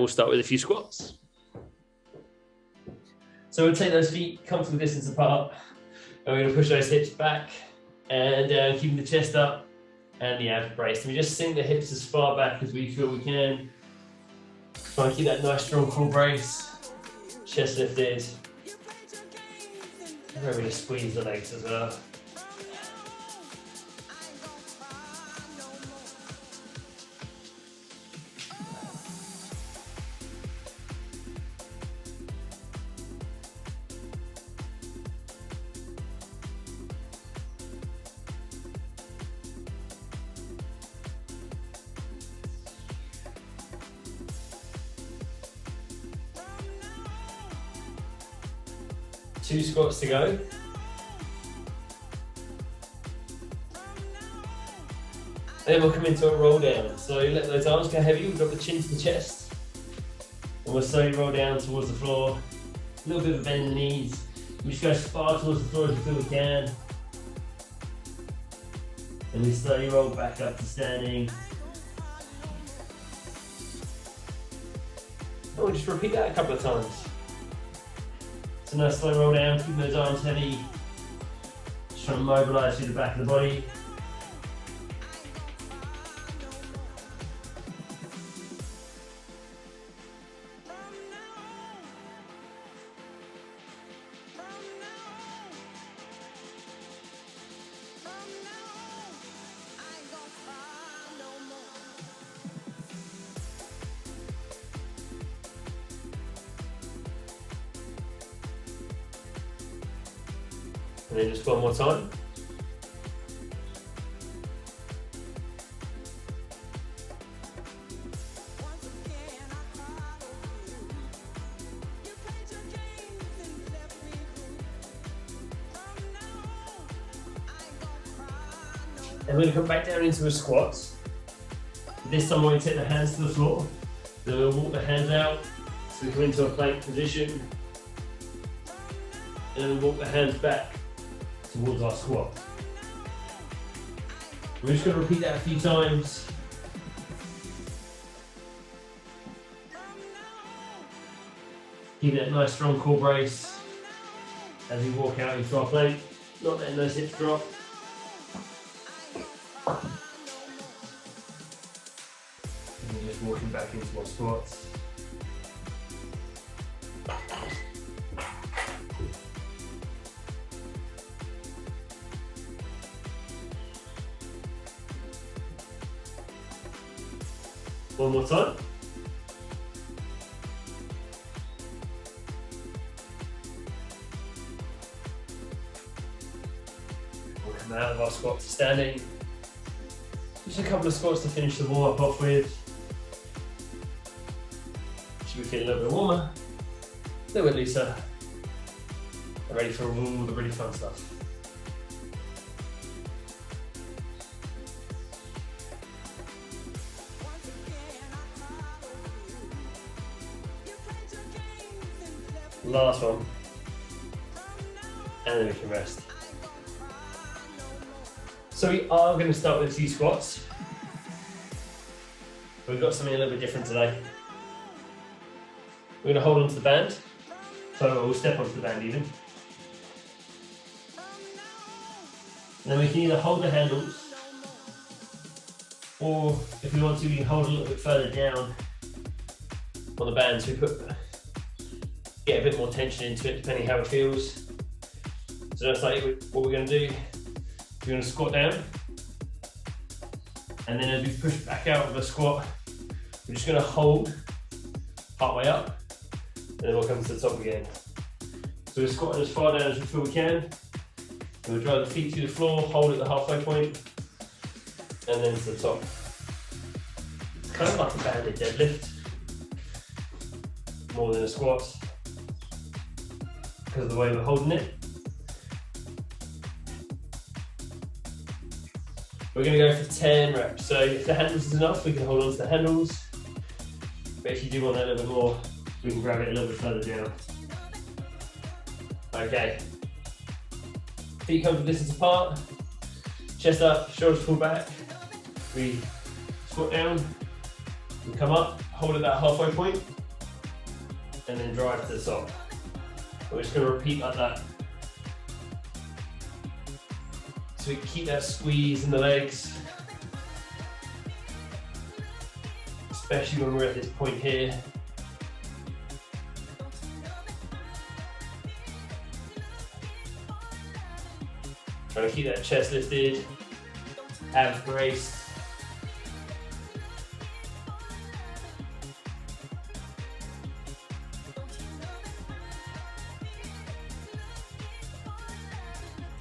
we'll start with a few squats. So we'll take those feet comfortable distance apart, and we're going to push those hips back, and keeping the chest up and the abs braced. And we just sink the hips as far back as we feel we can. Try and keep that nice strong core brace, chest lifted. And we're going to squeeze the legs as well. Two squats to go. And then we'll come into a roll down. So let those arms go heavy, we'll drop the chin to the chest. And we'll slowly roll down towards the floor. A little bit of a bend in the knees. We just go as far towards the floor as we feel we can. And we slowly roll back up to standing. And we'll just repeat that a couple of times. So nice slow roll down, keep those arms heavy. Just trying to mobilise through the back of the body. And then just one more time. And we're going to come back down into a squat. This time we're going to take the hands to the floor. Then we'll walk the hands out so we come into a plank position. And then we'll walk the hands back towards our squat. We're just going to repeat that a few times. Keep that nice strong core brace as we walk out into our plank, not letting those hips drop. And we're just walking back into our squats. One more time. We'll come out of our squat to standing. Just a couple of squats to finish the warm up off with. Should we feel a little bit warmer, a little bit looser, and ready for all the really fun stuff. Last one, and then we can rest. So we are going to start with a few squats. We've got something a little bit different today. We're going to hold onto the band, so we'll step onto the band even. And then we can either hold the handles, or if we want to, we can hold a little bit further down on the band, so we get a bit more tension into it depending how it feels. So that's like what we're going to do. We're going to squat down, and then as we push back out of the squat, we're just going to hold part way up, and then we'll come to the top again. So we're squatting as far down as we feel we can, and we'll drive the feet to the floor, hold at the halfway point, and then to the top. It's kind of like a banded deadlift, more than a squat, because of the way we're holding it. We're going to go for 10 reps. So if the handles is enough, we can hold on to the handles. But if you do want that a little bit more, we can grab it a little bit further down. Okay. Feet comfortable distance apart. Chest up, shoulders pulled back. We squat down. We come up, hold at that halfway point, and then drive to the top. We're just going to repeat like that. So we keep that squeeze in the legs, especially when we're at this point here. Trying to keep that chest lifted, abs braced.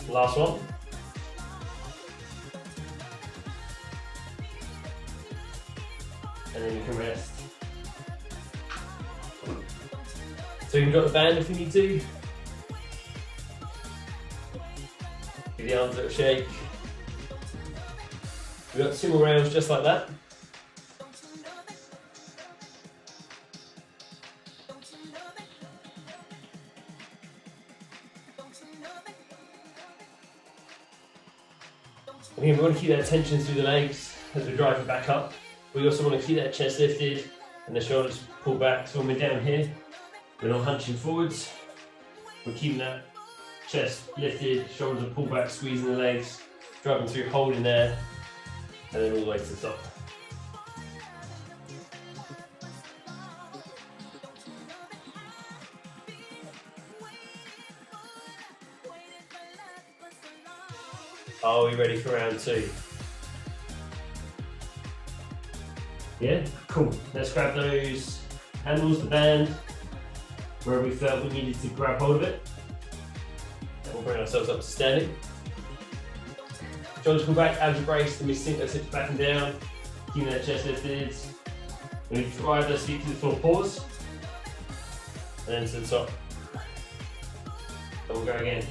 Last one. And then you can rest. So you can drop the band if you need to. Give the arms a little shake. We've got 2 more rounds just like that. Again, we want to keep that tension through the legs as we drive it back up. We also want to keep that chest lifted and the shoulders pulled back. So when we're down here, we're not hunching forwards. We're keeping that chest lifted, shoulders are pulled back, squeezing the legs, driving through, holding there, and then all the way to the top. Are we ready for round 2? Yeah, cool. Let's grab those handles, the band, where we felt we needed to grab hold of it. And we'll bring ourselves up to standing. Shoulders pull back, abs braced, and we sink those hips back and down, keeping that chest lifted. We drive those feet to the floor, pause, and then to the top. And we'll go again.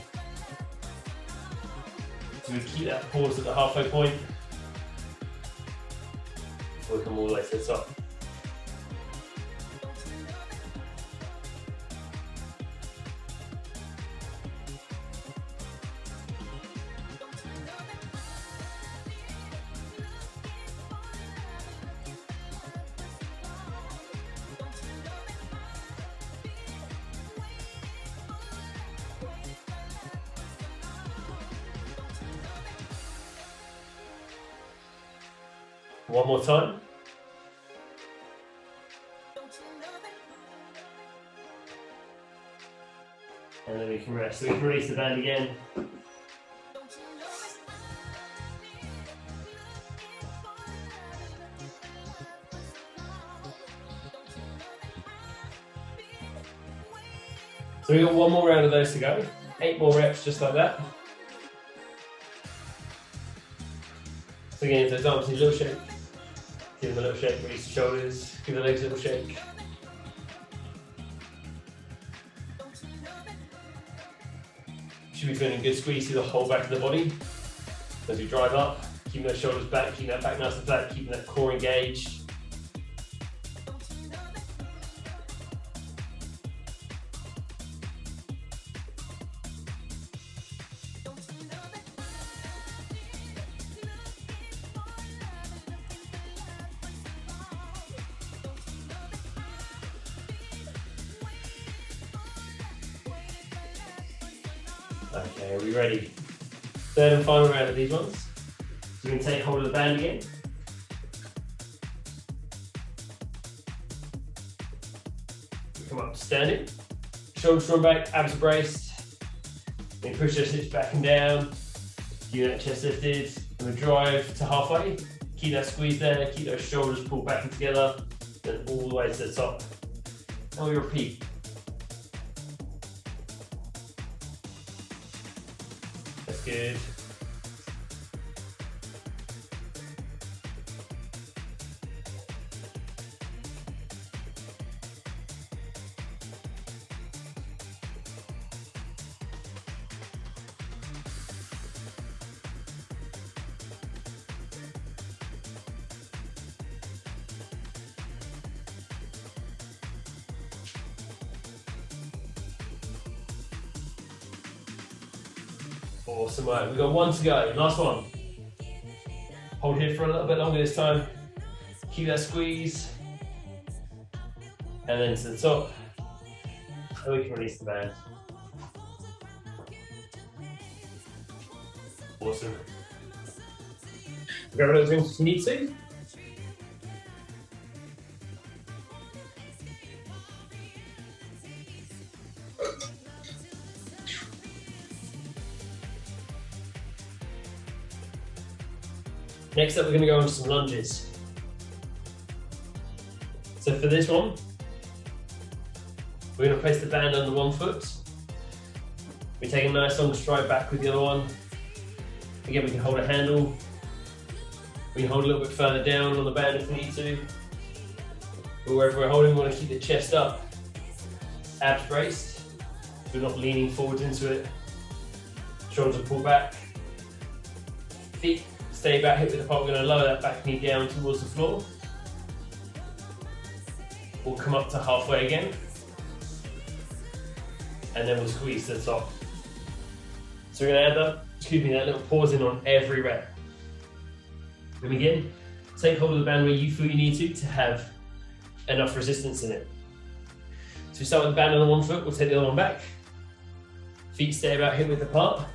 So we keep that pause at the halfway point before we come all the way to the top. One more time. And then we can rest. So we can release the band again. So we've got 1 more round of those to go. 8 more reps just like that. So again, if those arms need a little shake, give them a little shake, release the shoulders, give the legs a little shake. Should be feeling a good squeeze through the whole back of the body. As we drive up, keeping those shoulders back, keeping that back nice and flat, keeping that core engaged. Okay, are we ready? Third and final round of these ones. So we can take hold of the band again. We come up to standing. Shoulders drawn back, abs braced. Then push those hips back and down. Keep that chest lifted. And we drive to halfway. Keep that squeeze there, keep those shoulders pulled back and together. Then all the way to the top. And we repeat. Good. Awesome, right, we've got 1 to go, last one. Hold here for a little bit longer this time. Keep that squeeze. and then to the top, and we can release the band. Awesome. Grab a little drink if you need to. Next up, we're going to go on to some lunges. So for this one, we're going to place the band under one foot. We take a nice long stride back with the other one. Again, we can hold a handle. We can hold a little bit further down on the band if we need to. But wherever we're holding, we want to keep the chest up, abs braced. We're not leaning forwards into it. Shoulders are pulled back. Feet stay back, hip width apart. We're going to lower that back knee down towards the floor. We'll come up to halfway again. And then we'll squeeze to the top. So we're going to add that little pause in on every rep. Then again, take hold of the band where you feel you need to have enough resistance in it. So we start with the band on one foot, we'll take the other one back. Feet stay about hip width apart.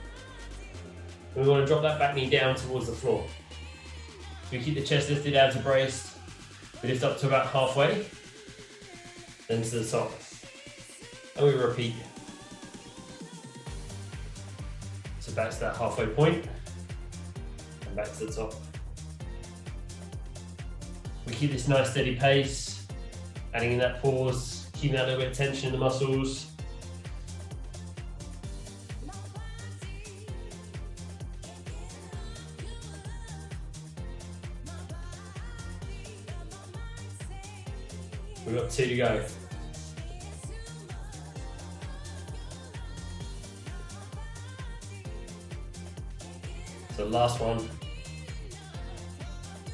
And we want to drop that back knee down towards the floor. So we keep the chest lifted, abs are braced. We lift up to about halfway, then to the top. And we repeat. So back to that halfway point, and back to the top. We keep this nice steady pace, adding in that pause, keeping that little bit of tension in the muscles. We've got 2 to go. So last one.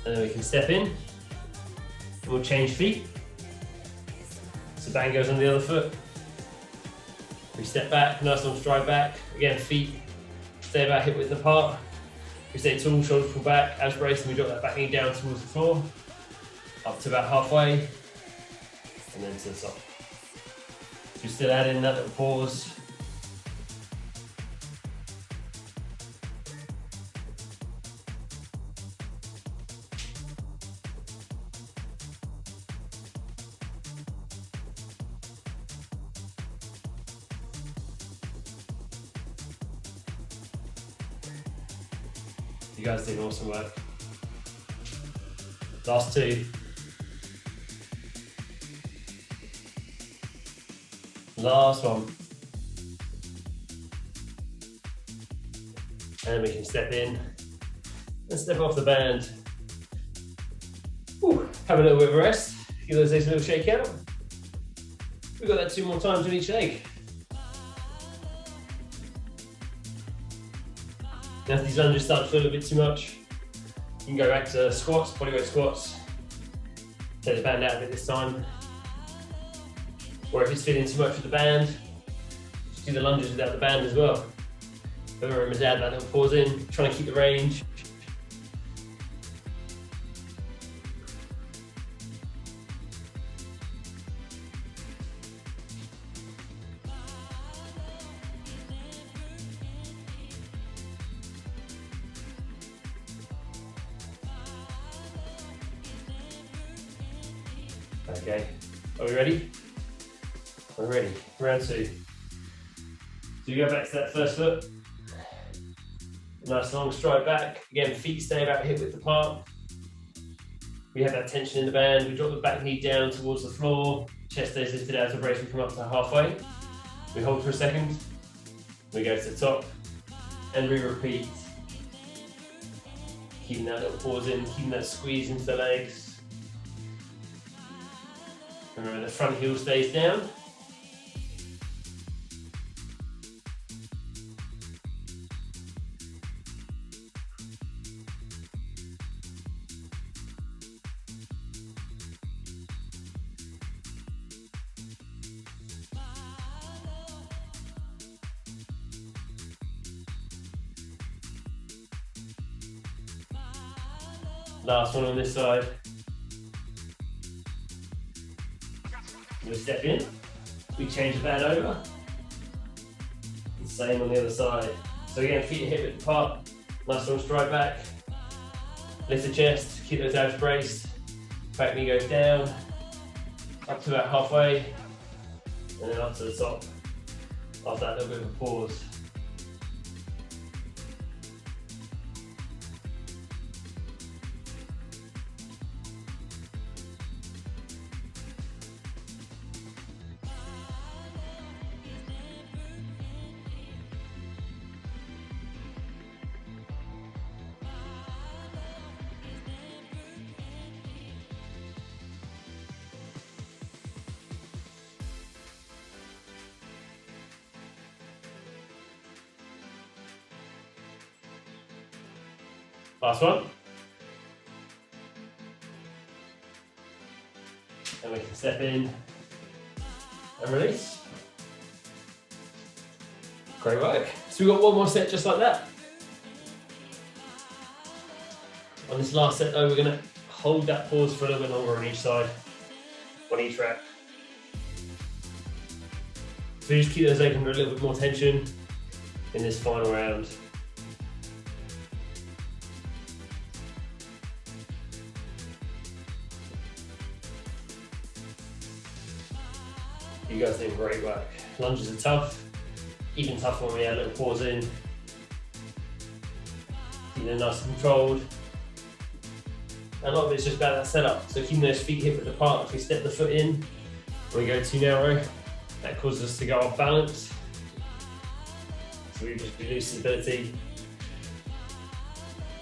And then we can step in. We'll change feet. So band goes on the other foot. We step back, nice long stride back. Again, feet stay about hip width apart. We stay tall, shoulders pull back, abs braced, and we drop that back knee down towards the floor. Up to about halfway, and then to the top. So we still add in that little pause. You guys did awesome work. Last 2. Last one. And we can step in and step off the band. Whew. Have a little bit of a rest. Give those legs a little shake out. We've got that 2 more times on each leg. Now if these lunges start to feel a bit too much, you can go back to squats, bodyweight squats. Take the band out a bit this time. Or if it's feeling too much with the band, just do the lunges without the band as well. But remember to add that little pause in, trying to keep the range. Okay, are we ready? We're ready, round 2. So you go back to that first foot. Nice long stride back. Again, feet stay about hip width apart. We have that tension in the band. We drop the back knee down towards the floor. Chest stays lifted out of brace. We come up to halfway. We hold for a second. We go to the top. And we repeat. Keeping that little pause in, keeping that squeeze into the legs. Remember, the front heel stays down. Last one on this side. We step in, we change the band over, and same on the other side. So again, feet are hip width apart, nice long stride back, lift the chest, keep those abs braced, back knee goes down, up to about halfway, and then up to the top, after that little bit of a pause. Last one. And we can step in and release. Great work. So we've got one more set just like that. On this last set though, we're going to hold that pause for a little bit longer on each side, on each rep. So just keep those open for a little bit more tension in this final round. You guys doing great work. Lunges are tough, even tougher when we add a little pause in. Keeping them nice and controlled. And a lot of it's just about that setup. So keeping those feet hip width apart. If we step the foot in, when we go too narrow, that causes us to go off balance. So we just lose stability.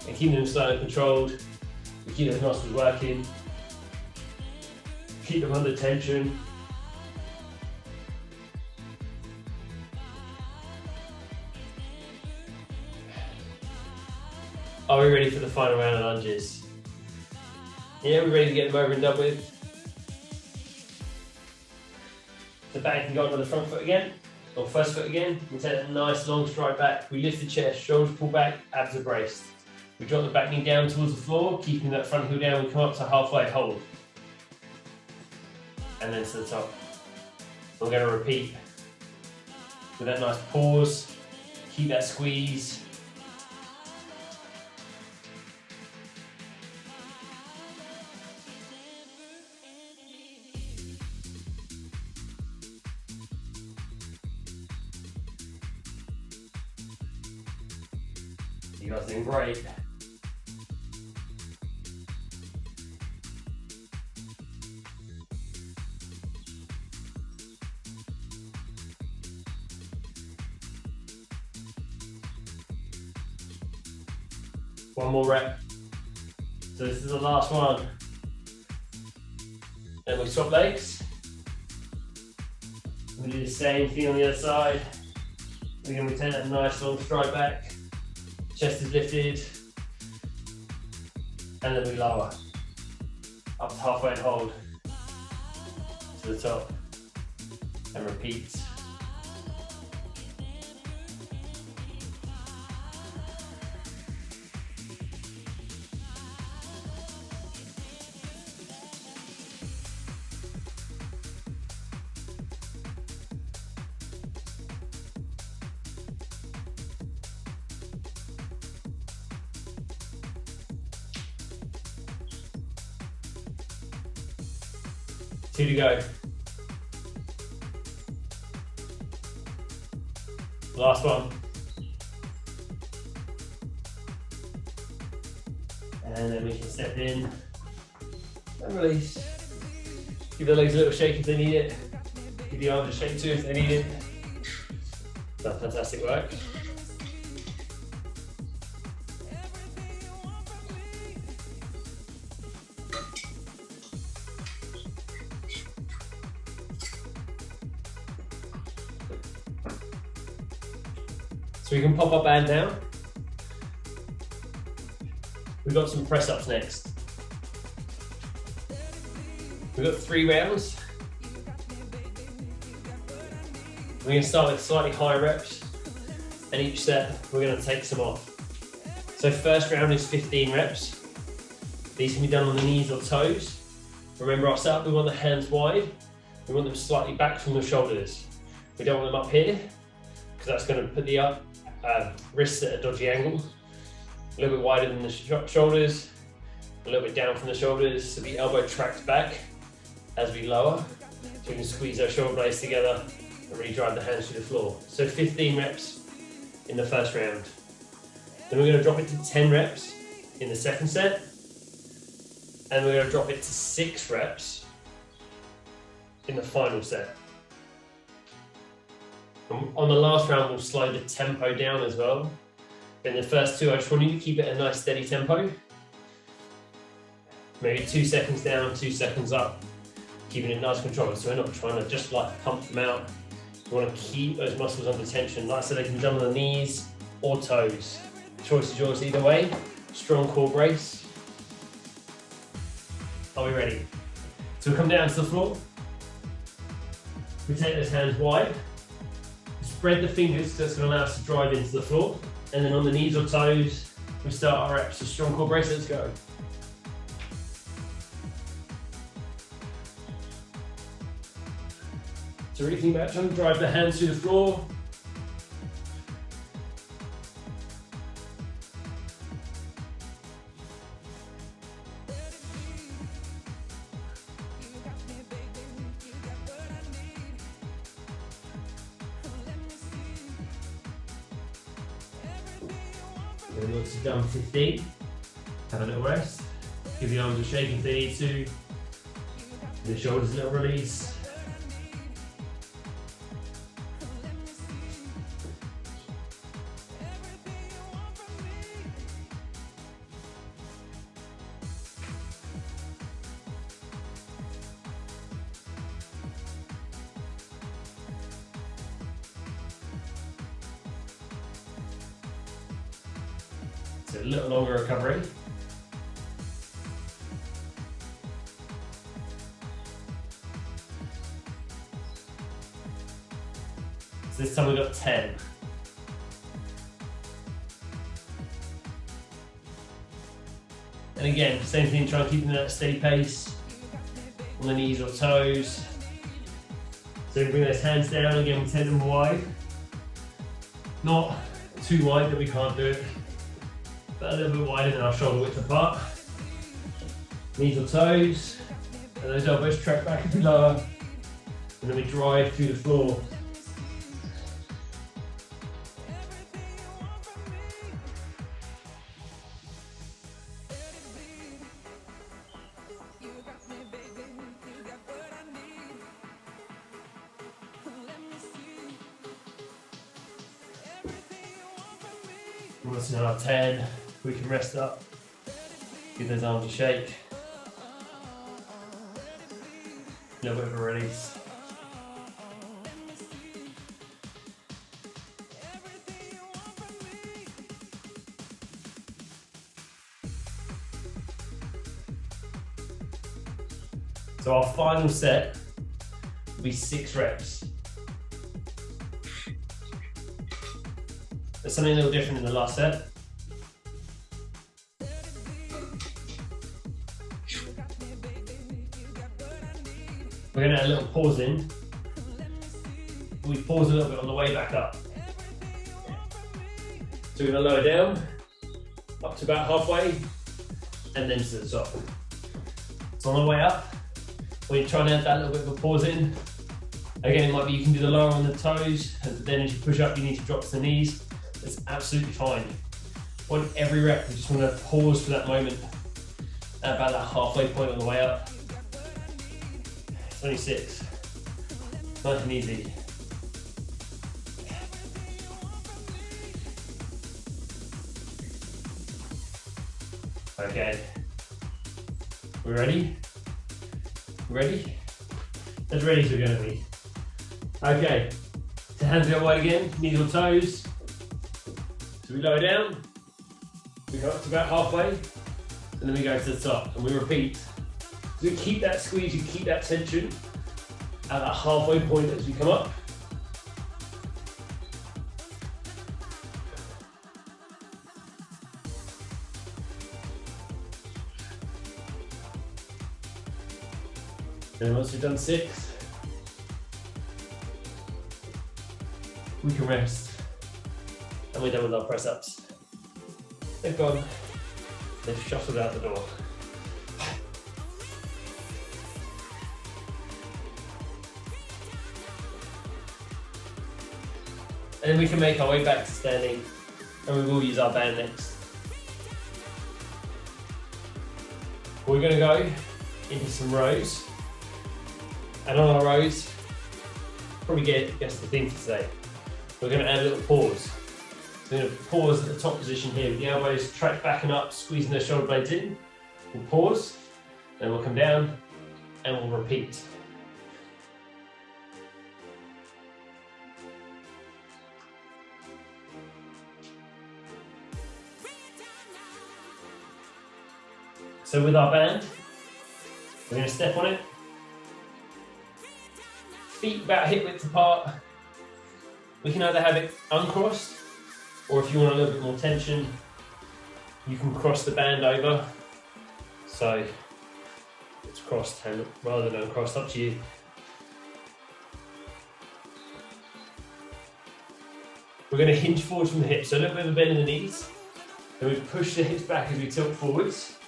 And keeping them slow and controlled. We keep those muscles working. Keep them under tension. Are we ready for the final round of lunges? Yeah, we're ready to get them over and done with. So back and go onto the front foot again, or first foot again. We take a nice long stride back. We lift the chest, shoulders pull back, abs are braced. We drop the back knee down towards the floor, keeping that front heel down. We come up to halfway, hold. And then to the top. We're going to repeat with that nice pause. Keep that squeeze. You guys are doing great. One more rep. So this is the last one. Then we swap legs. We do the same thing on the other side. Again, we take that nice long stride back. Chest is lifted, and then we lower, up to halfway and hold, to the top, and repeat. Two to go. Last one. And then we can step in and release. Give the legs a little shake if they need it. Give the arms a shake too if they need it. That's fantastic work. So we can pop our band down. We've got some press ups next. We've got 3 rounds. We're going to start with slightly higher reps, and each set we're going to take some off. So first round is 15 reps. These can be done on the knees or toes. Remember our setup, we want the hands wide, We want them slightly back from the shoulders. We don't want them up here, because that's going to put the wrists at a dodgy angle. A little bit wider than the shoulders, a little bit down from the shoulders, so the elbow tracks back as we lower, so we can squeeze our shoulder blades together and really drive the hands to the floor. So 15 reps in the first round. Then we're going to drop it to 10 reps in the second set, and we're going to drop it to 6 reps in the final set. And on the last round, we'll slow the tempo down as well. In the first 2, I just want you to keep it a nice steady tempo. Maybe 2 seconds down, 2 seconds up, keeping it nice control. So we're not trying to just like pump them out. We want to keep those muscles under tension, like so they can jump on the knees or toes. The choice is yours either way. Strong core brace. Are we ready? So we come down to the floor. We take those hands wide. Spread the fingers, so that's going to allow us to drive into the floor. And then on the knees or toes, we start our reps. So strong core brace, let's go. So really think about trying to drive the hands through the floor. And then once you've done 15, have a little rest. Give the arms a shake if they need to. The shoulders a little release. So a little longer recovery. So this time we've got 10. And again, same thing, try and keep them at a steady pace on the knees or toes. So we bring those hands down, again we take them wide. Not too wide that we can't do it, but a little bit wider than our shoulder width apart. Knees or toes, and those elbows track back a bit lower, and then we drive through the floor. Once in our 10, we can rest up, give those arms a shake, a little bit of a release. So our final set will be 6 reps. There's something a little different in the last set. We're going to add a little pause in. We pause a little bit on the way back up. So we're going to lower down, up to about halfway, and then to the top. So on the way up, we're trying to add that little bit of a pause in. Again, it might be you can do the lower on the toes, but then as you push up, you need to drop to the knees. It's absolutely fine. On every rep, we just want to pause for that moment at about that halfway point on the way up. 26. Nice and easy. Okay. We ready? Ready? As ready as we're going to be. Okay. So hands go wide again, knees or toes. So we lower down, we go up to about halfway, and then we go to the top, and we repeat. So we keep that squeeze, you keep that tension at that halfway point as we come up. And once we've done 6, We can rest. And we're done with our press ups. They've gone. They've shuttled out the door. And then we can make our way back to standing, and we will use our band next. We're going to go into some rows, and on our rows, probably guess the theme for today. We're going to add a little pause. So we're going to pause at the top position here with the elbows tracked back and up, squeezing those shoulder blades in. We'll pause, then we'll come down, and we'll repeat. So with our band, we're going to step on it. Feet about hip width apart. We can either have it uncrossed, or if you want a little bit more tension, you can cross the band over. So it's crossed and rather than uncrossed, up to you. We're going to hinge forward from the hips, so a little bit of a bend in the knees. Then we push the hips back as we tilt forwards.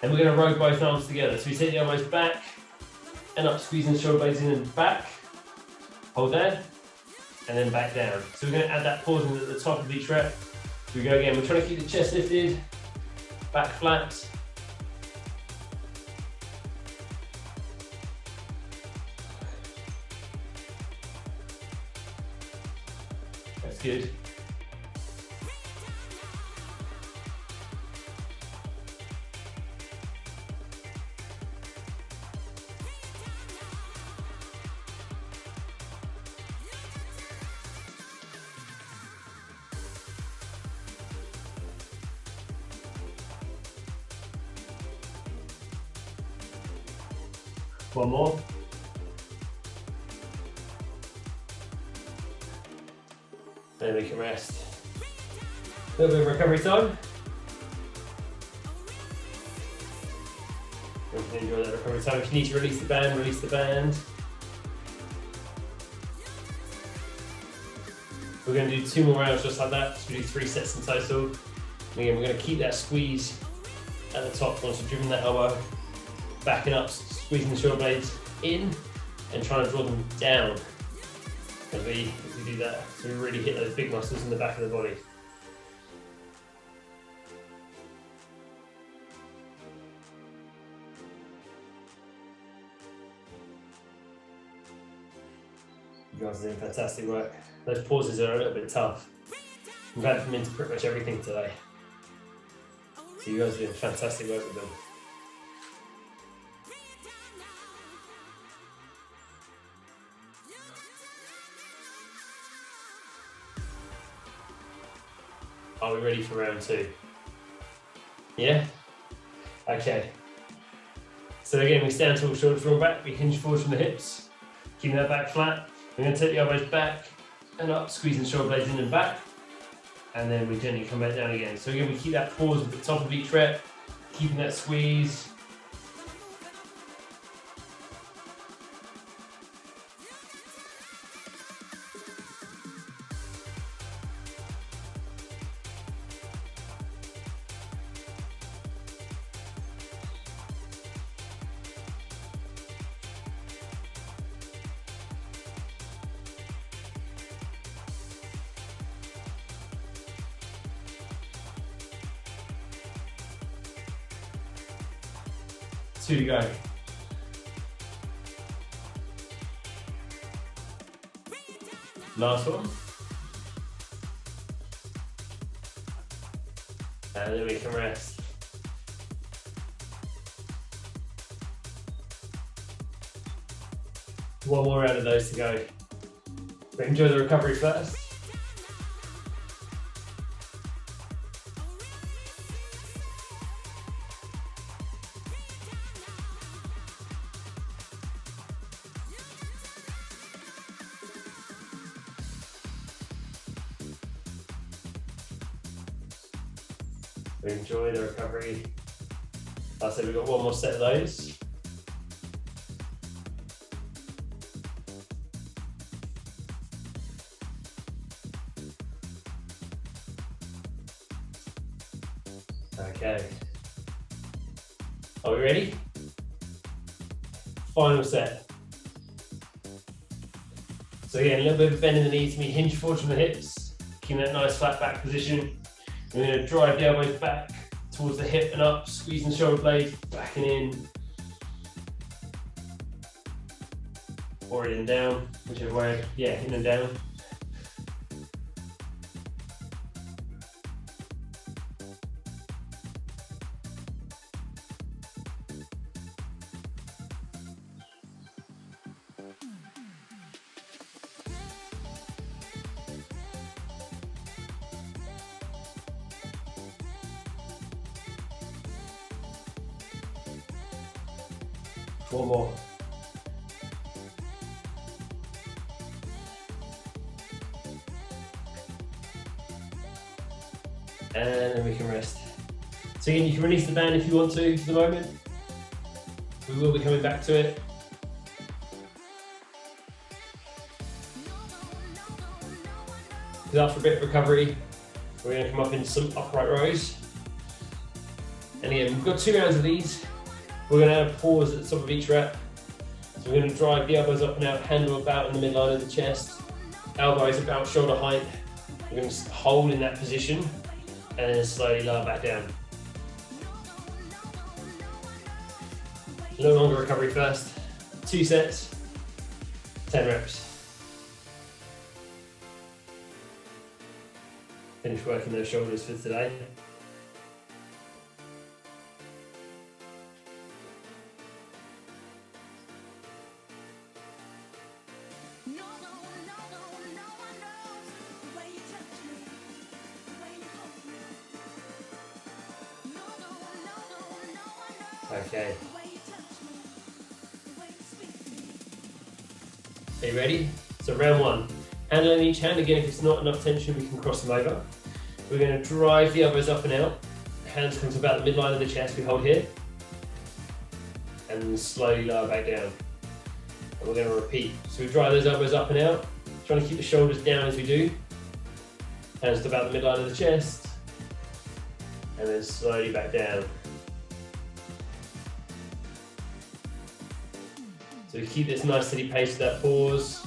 And we're going to row both arms together. So we take the elbows back and up, squeezing the shoulder blades in and back. Hold there, and then back down. So we're going to add that pause in at the top of each rep. So we go again. We're trying to keep the chest lifted, back flat. That's good. One more. Then we can rest. A little bit of recovery time. We can enjoy that recovery time. If you need to release the band, release the band. We're going to do 2 more rounds just like that. So we do 3 sets in total. And again, we're going to keep that squeeze at the top once we've driven that elbow. Backing up, squeezing the shoulder blades in and trying to draw them down as we do that. So we really hit those big muscles in the back of the body. You guys are doing fantastic work. Those pauses are a little bit tough. We've had them into pretty much everything today. So you guys are doing fantastic work with them. Are we ready for round 2? Yeah? Okay. So again, we stand tall, shoulders drawn back, we hinge forward from the hips, keeping that back flat. We're going to take the elbows back and up, squeezing the shoulder blades in and back, and then we gently come back down again. So again, we keep that pause at the top of each rep, keeping that squeeze. Two to go. Last one. And then we can rest. One more round of those to go. But enjoy the recovery first. Enjoy the recovery. Like I said, we've got one more set of those. Okay. Are we ready? Final set. So again, a little bit of bend in the knees, me hinge forward from the hips, keeping that nice flat back position. We're going to drive the elbows back towards the hip and up, squeezing the shoulder blades, back and in. Or in and down, whichever way, yeah, in and down. One more. And then we can rest. So again, you can release the band if you want to for the moment. We will be coming back to it. Because after a bit of recovery, we're going to come up into some upright rows. And again, we've got 2 rounds of these. We're going to have a pause at the top of each rep. So we're going to drive the elbows up and out, handle about in the midline of the chest, elbows about shoulder height. We're going to hold in that position and then slowly lower back down. A little longer recovery first. 2 sets, 10 reps. Finish working those shoulders for today. Okay. Are you ready? So round 1. Handle in each hand. Again, if it's not enough tension, we can cross them over. We're going to drive the elbows up and out. Hands come to about the midline of the chest. We hold here. And slowly lower back down. And we're going to repeat. So we drive those elbows up and out. Trying to keep the shoulders down as we do. Hands to about the midline of the chest. And then slowly back down. So we keep this nice steady pace with that pause.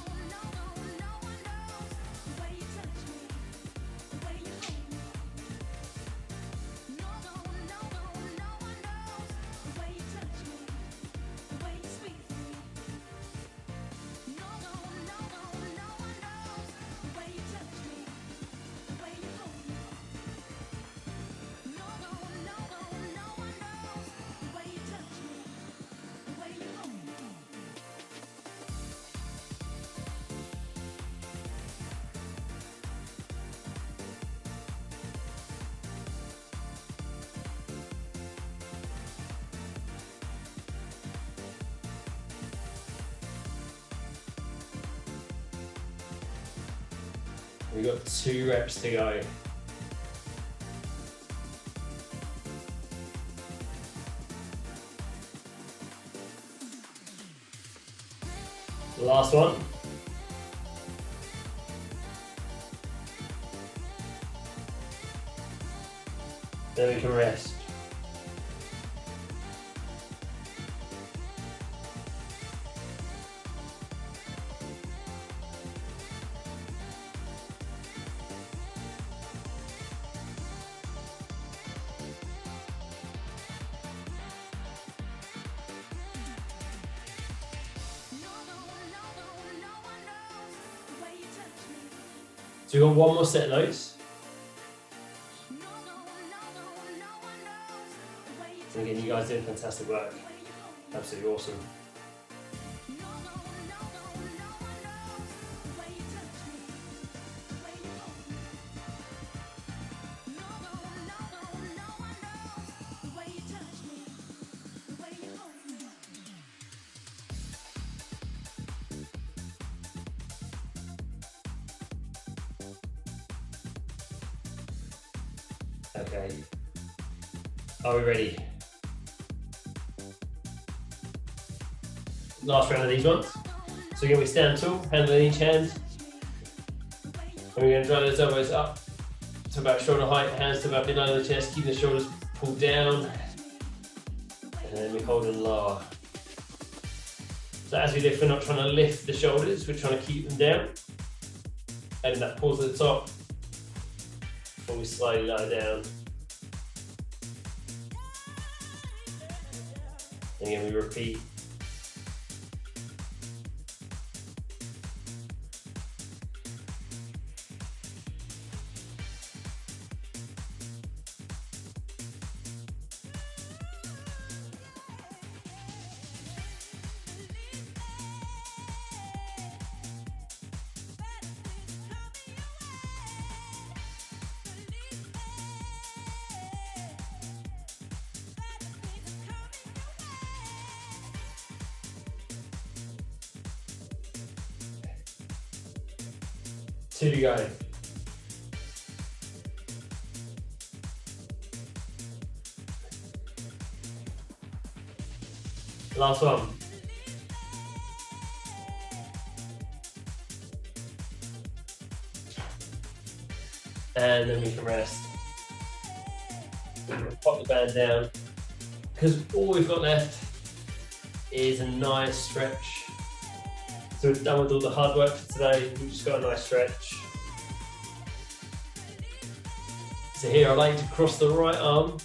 We've got 2 reps to go. The last one. Then we can rest. So we've got 1 more set of those. And again, you guys did fantastic work. Absolutely awesome. Okay, are we ready? Last round of these ones. So again, we stand tall, handle in each hand. And we're going to drive those elbows up to about shoulder height, hands to about midline of the chest, keep the shoulders pull down, and then we hold and lower. So as we lift, we're not trying to lift the shoulders, we're trying to keep them down. And that pause at the top, before we slowly lower down. And again, we repeat. Two to go. Last one. And then we can rest. Pop the band down. Because all we've got left is a nice stretch. So we're done with all the hard work for today. We've just got a nice stretch. So here I like to cross the right arm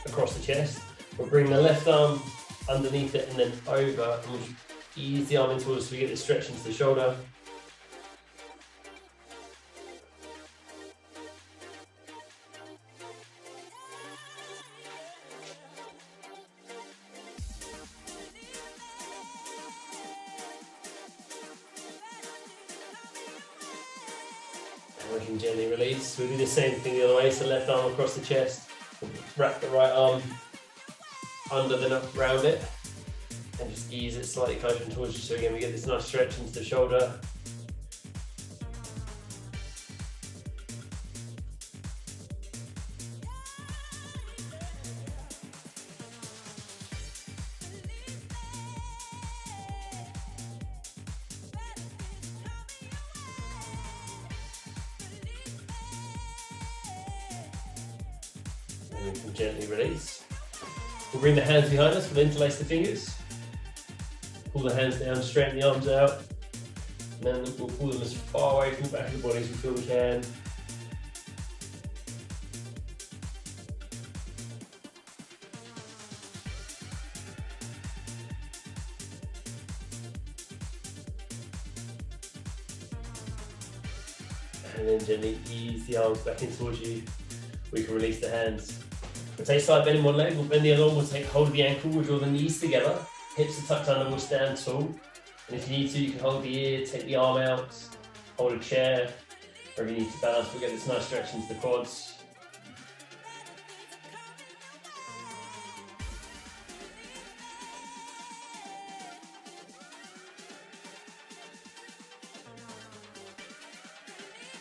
across the chest. We'll bring the left arm underneath it and then over, and we'll ease the arm in towards us so we get the stretch into the shoulder. We can gently release. We'll do the same thing the other way, so left arm across the chest, wrap the right arm under the round it, and just ease it slightly closer towards you. So again, we get this nice stretch into the shoulder. And we can gently release. We'll bring the hands behind us, we'll interlace the fingers. Pull the hands down, straighten the arms out. And then we'll pull them as far away from the back of the body as we feel we can. And then gently ease the arms back in towards you. We can release the hands. We'll take side bend in one leg, we'll bend the other one, we'll take hold of the ankle, we'll draw the knees together, hips are tucked under, we'll stand tall. And if you need to, you can hold the ear, take the arm out, hold a chair, wherever you need to balance, we'll get this nice stretch into the quads.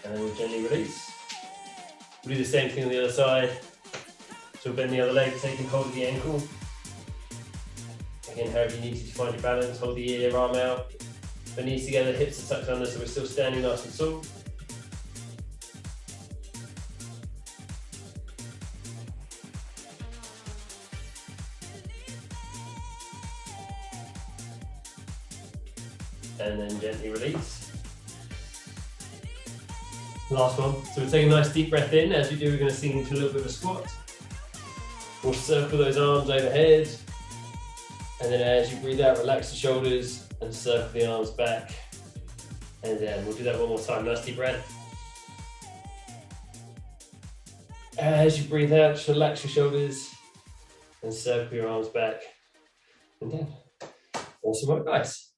And then we'll gently release. We'll do the same thing on the other side. So we'll bend the other leg, taking hold of the ankle. Again, however you need to find your balance, hold the ear, arm out. The knees together, hips are tucked under, so we're still standing nice and tall. And then gently release. Last one. So we'll take a nice deep breath in. As we do, we're going to sink into a little bit of a squat. We'll circle those arms overhead. And then as you breathe out, relax the shoulders and circle the arms back. And then we'll do that one more time. Nice deep breath. As you breathe out, just relax your shoulders and circle your arms back. And down. Awesome work, guys.